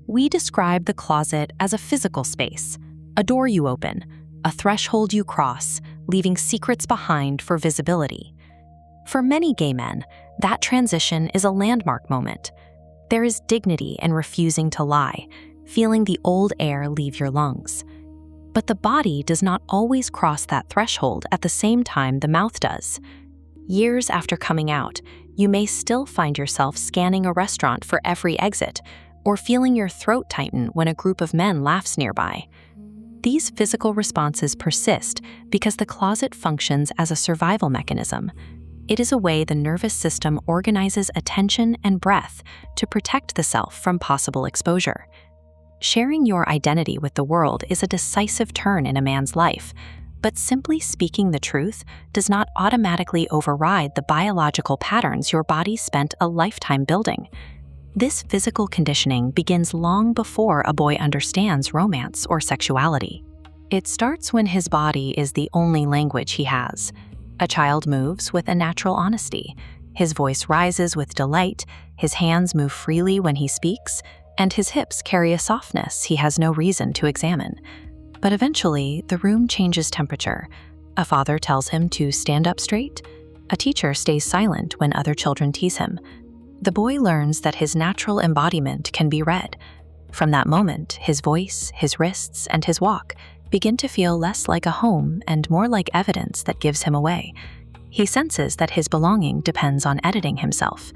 We describe the closet as a physical space, a door you open, a threshold you cross, leaving secrets behind for visibility. For many gay men, that transition is a landmark moment. There is dignity in refusing to lie, feeling the old air leave your lungs. But the body does not always cross that threshold at the same time the mouth does. Years after coming out, you may still find yourself scanning a restaurant for every exit, or feeling your throat tighten when a group of men laughs nearby. These physical responses persist because the closet functions as a survival mechanism. It is a way the nervous system organizes attention and breath to protect the self from possible exposure. Sharing your identity with the world is a decisive turn in a man's life, but simply speaking the truth does not automatically override the biological patterns your body spent a lifetime building. This physical conditioning begins long before a boy understands romance or sexuality. It starts when his body is the only language he has. A child moves with a natural honesty. His voice rises with delight, his hands move freely when he speaks, and his hips carry a softness he has no reason to examine. But eventually, the room changes temperature. A father tells him to stand up straight. A teacher stays silent when other children tease him. The boy learns that his natural embodiment can be read. From that moment, his voice, his wrists, and his walk begin to feel less like a home and more like evidence that gives him away. He senses that his belonging depends on editing himself.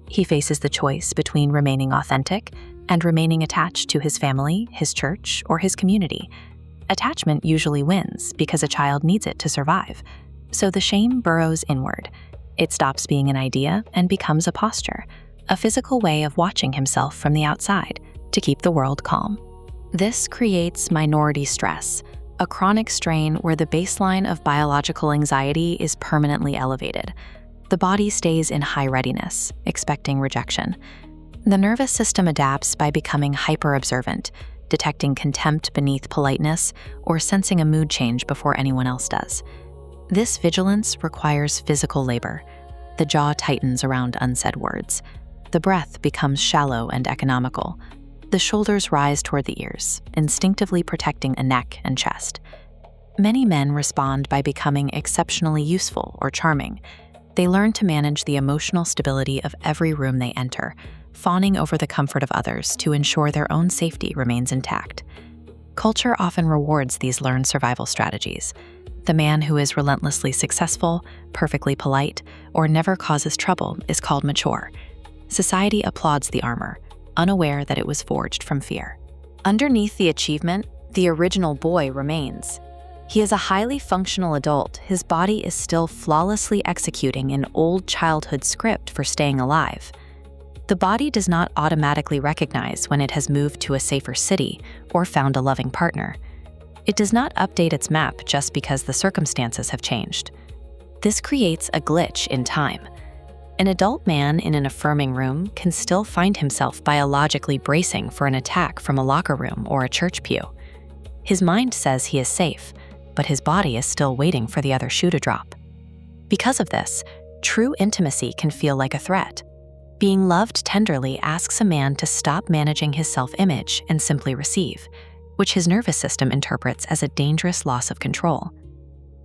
He faces the choice between remaining authentic and remaining attached to his family, his church, or his community. Attachment usually wins because a child needs it to survive. So the shame burrows inward. It stops being an idea and becomes a posture, a physical way of watching himself from the outside to keep the world calm. This creates minority stress, a chronic strain where the baseline of biological anxiety is permanently elevated. The body stays in high readiness, expecting rejection. The nervous system adapts by becoming hyperobservant, detecting contempt beneath politeness or sensing a mood change before anyone else does. This vigilance requires physical labor. The jaw tightens around unsaid words. The breath becomes shallow and economical. The shoulders rise toward the ears, instinctively protecting a neck and chest. Many men respond by becoming exceptionally useful or charming. They learn to manage the emotional stability of every room they enter, fawning over the comfort of others to ensure their own safety remains intact. Culture often rewards these learned survival strategies. The man who is relentlessly successful, perfectly polite, or never causes trouble is called mature. Society applauds the armor, unaware that it was forged from fear. Underneath the achievement, the original boy remains. He is a highly functional adult. His body is still flawlessly executing an old childhood script for staying alive. The body does not automatically recognize when it has moved to a safer city or found a loving partner. It does not update its map just because the circumstances have changed. This creates a glitch in time. An adult man in an affirming room can still find himself biologically bracing for an attack from a locker room or a church pew. His mind says he is safe, but his body is still waiting for the other shoe to drop. Because of this, true intimacy can feel like a threat. Being loved tenderly asks a man to stop managing his self-image and simply receive, which his nervous system interprets as a dangerous loss of control.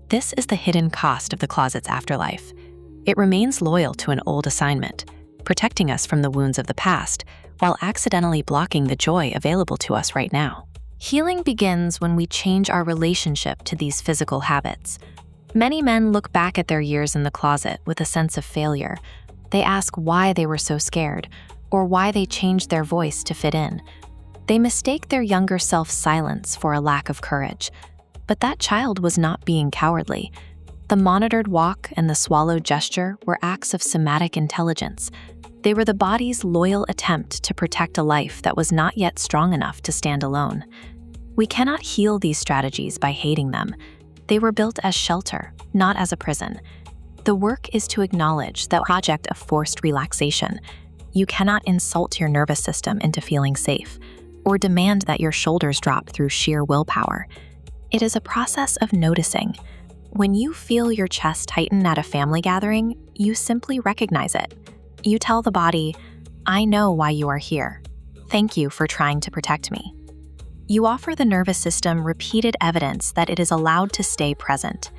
This is the hidden cost of the closet's afterlife. It remains loyal to an old assignment, protecting us from the wounds of the past while accidentally blocking the joy available to us right now. Healing begins when we change our relationship to these physical habits. Many men look back at their years in the closet with a sense of failure. They ask why they were so scared, or why they changed their voice to fit in. They mistake their younger self's silence for a lack of courage. But that child was not being cowardly. The monitored walk and the swallowed gesture were acts of somatic intelligence. They were the body's loyal attempt to protect a life that was not yet strong enough to stand alone. We cannot heal these strategies by hating them. They were built as shelter, not as a prison. The work is to acknowledge that project of forced relaxation. You cannot insult your nervous system into feeling safe, or demand that your shoulders drop through sheer willpower. It is a process of noticing. When you feel your chest tighten at a family gathering, you simply recognize it. You tell the body, "I know why you are here." Thank you for trying to protect me. You offer the nervous system repeated evidence that it is allowed to stay present.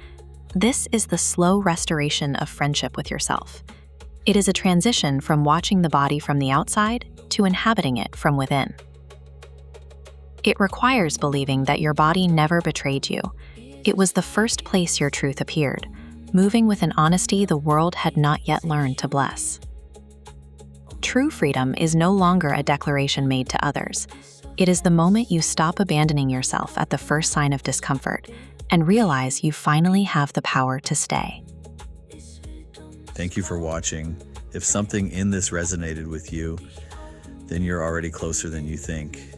This is the slow restoration of friendship with yourself. It is a transition from watching the body from the outside to inhabiting it from within. It requires believing that your body never betrayed you. It was the first place your truth appeared, moving with an honesty the world had not yet learned to bless. True freedom is no longer a declaration made to others. It is the moment you stop abandoning yourself at the first sign of discomfort and realize you finally have the power to stay. Thank you for watching. If something in this resonated with you, then you're already closer than you think.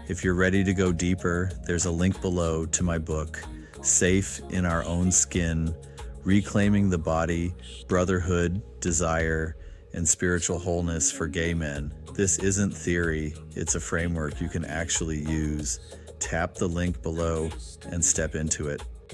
If you're ready to go deeper, there's a link below to my book, Safe in Our Own Skin, Reclaiming the Body, Brotherhood, Desire, and Spiritual Wholeness for Gay Men. This isn't theory, it's a framework you can actually use. Tap the link below and step into it.